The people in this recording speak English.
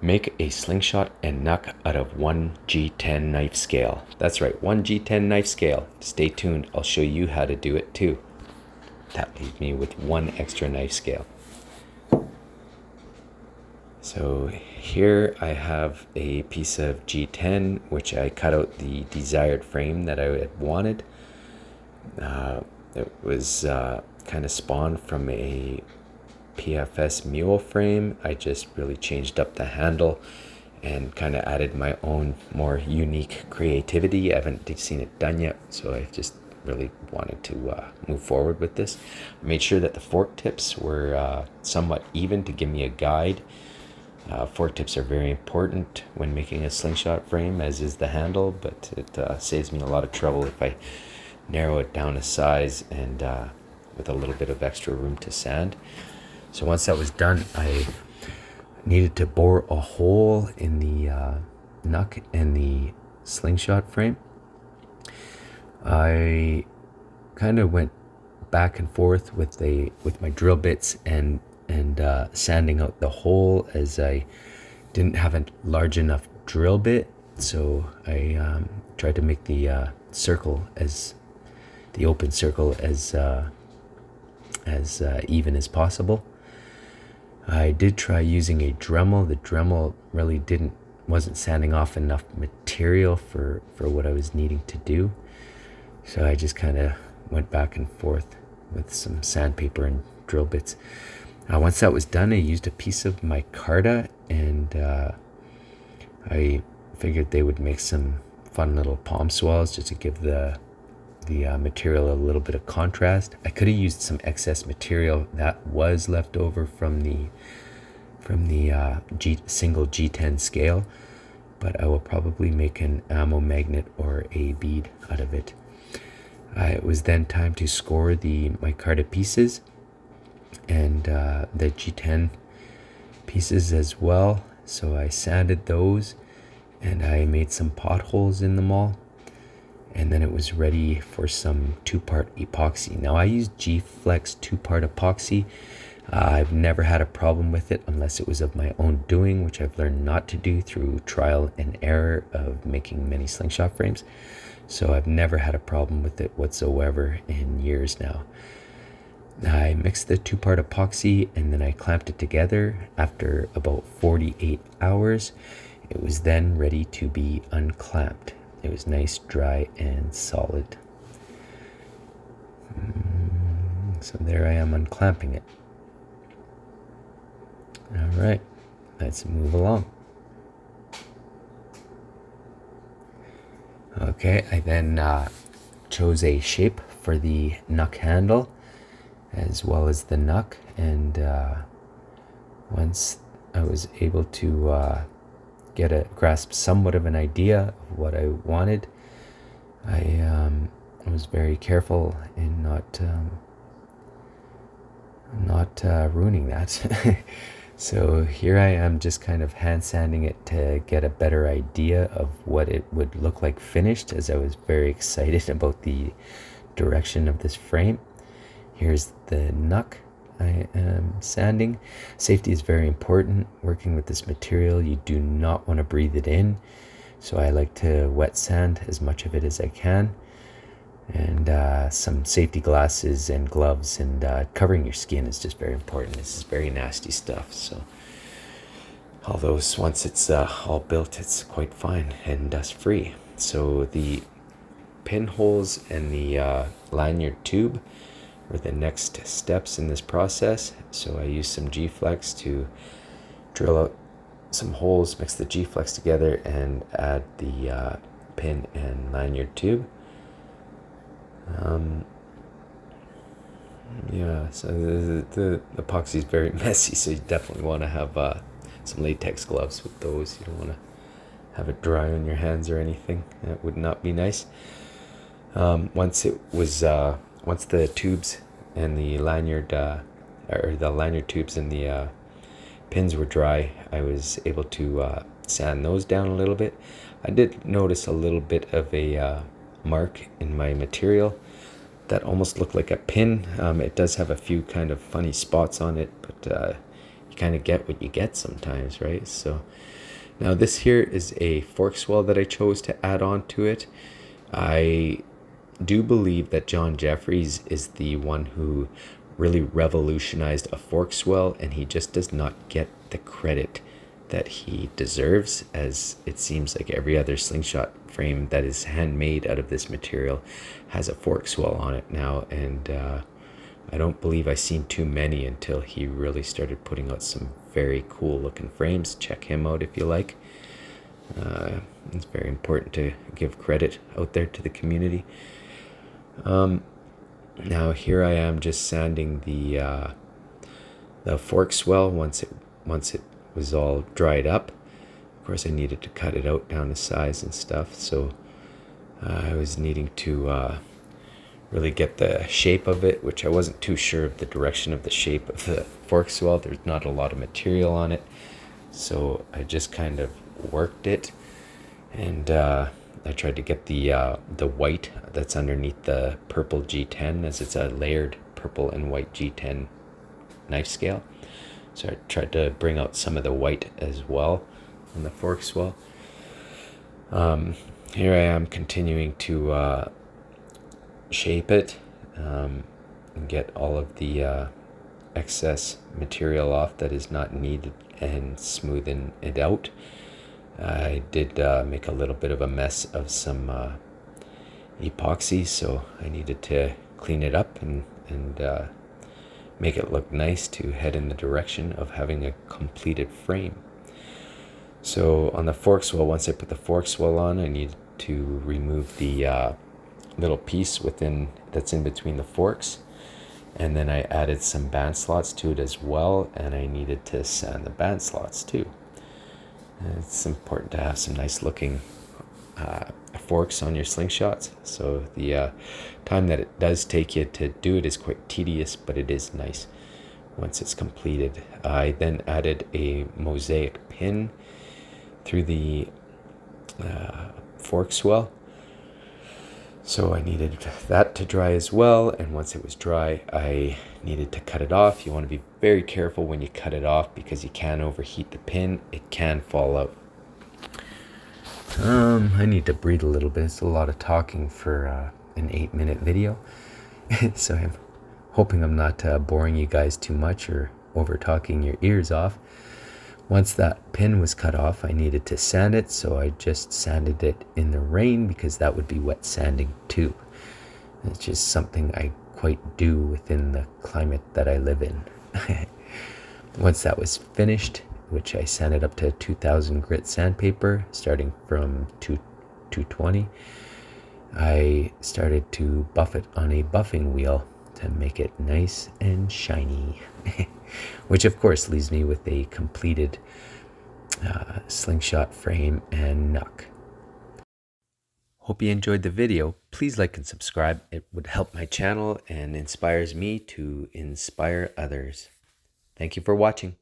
Make a slingshot and knuck out of one G10 knife scale. That's right, one G10 knife scale. Stay tuned, I'll show you how to do it too. That leaves me with one extra knife scale. So here I have a piece of G10, which I cut out the desired frame that I had wanted. It was kind of spawned from a PFS mule frame. I just really changed up the handle and kind of added my own more unique creativity. I haven't seen it done yet, so I just really wanted to move forward with this. I made sure that the fork tips were somewhat even to give me a guide. Fork tips are very important when making a slingshot frame, as is the handle, but it saves me a lot of trouble if I narrow it down a size and with a little bit of extra room to sand. So once that was done, I needed to bore a hole in the knuck and the slingshot frame. I kind of went back and forth with my drill bits and sanding out the hole, as I didn't have a large enough drill bit. So I tried to make the circle, as the open circle, as even as possible. I did try using a Dremel. The Dremel really wasn't sanding off enough material for what I was needing to do. So I just kind of went back and forth with some sandpaper and drill bits. Once that was done, I used a piece of micarta, and I figured they would make some fun little palm swells just to give the material a little bit of contrast. I could have used some excess material that was left over from the single G10 scale, but I will probably make an ammo magnet or a bead out of it. It was then time to score the micarta pieces and the G10 pieces as well. So I sanded those and I made some potholes in them all. And then it was ready for some 2-part epoxy. Now I use G-Flex 2-part epoxy. I've never had a problem with it unless it was of my own doing, which I've learned not to do through trial and error of making many slingshot frames. So I've never had a problem with it whatsoever in years now. I mixed the 2-part epoxy and then I clamped it together. After about 48 hours, it was then ready to be unclamped. It was nice, dry, and solid. So there I am unclamping it. All right, let's move along. Okay, I then chose a shape for the knuck handle as well as the knuck, and once I was able to grasp somewhat of an idea of what I wanted, I was very careful in not ruining that. So here I am just kind of hand sanding it to get a better idea of what it would look like finished, as I was very excited about the direction of this frame. Here's the knuck I am sanding. Safety is very important. Working with this material, you do not want to breathe it in. So I like to wet sand as much of it as I can. And some safety glasses and gloves, and covering your skin is just very important. This is very nasty stuff. So although once it's all built, it's quite fine and dust free. So the pinholes and the lanyard tube were the next steps in this process. So I used some G-Flex to drill out some holes, mix the G-Flex together, and add the pin and lanyard tube. Yeah, so the epoxy is very messy, so you definitely want to have some latex gloves with those. You don't want to have it dry on your hands or anything. That would not be nice. Once the tubes and the lanyard, or the lanyard tubes and the pins were dry, I was able to sand those down a little bit. I did notice a little bit of a mark in my material that almost looked like a pin. It does have a few kind of funny spots on it, but you kind of get what you get sometimes, right? So now this here is a fork swell that I chose to add on to it. I do believe that John Jeffries is the one who really revolutionized a fork swell, and he just does not get the credit that he deserves, as it seems like every other slingshot frame that is handmade out of this material has a fork swell on it now, and I don't believe I've seen too many until he really started putting out some very cool looking frames. Check him out if you like. It's very important to give credit out there to the community. Now here I am just sanding the fork swell once it was all dried up. Of course, I needed to cut it out down to size and stuff, so I was needing to really get the shape of it, which I wasn't too sure of the direction of the shape of the fork swell. There's not a lot of material on it, so I just kind of worked it, and I tried to get the white that's underneath the purple G10, as it's a layered purple and white G10 knife scale. So I tried to bring out some of the white as well on the fork swell. Here I am continuing to shape it and get all of the excess material off that is not needed and smoothen it out. I did make a little bit of a mess of some epoxy, so I needed to clean it up and make it look nice to head in the direction of having a completed frame. So on the fork swell, once I put the fork swell on, I needed to remove the little piece that's in between the forks, and then I added some band slots to it as well, and I needed to sand the band slots too. And it's important to have some nice looking forks on your slingshots, so the time that it does take you to do it is quite tedious, but it is nice once it's completed. I then added a mosaic pin through the fork swell, so I needed that to dry as well, and once it was dry I needed to cut it off. You want to be very careful when you cut it off because you can overheat the pin, it can fall out. I need to breathe a little bit. It's a lot of talking for an 8-minute video. So I'm hoping I'm not boring you guys too much or over talking your ears off. Once that pin was cut off, I needed to sand it, so I just sanded it in the rain because that would be wet sanding too. It's just something I quite do within the climate that I live in. Once that was finished, which I sanded up to 2000 grit sandpaper, starting from 220, I started to buff it on a buffing wheel to make it nice and shiny. Which of course leaves me with a completed slingshot frame and knuck. Hope you enjoyed the video. Please like and subscribe. It would help my channel and inspires me to inspire others. Thank you for watching.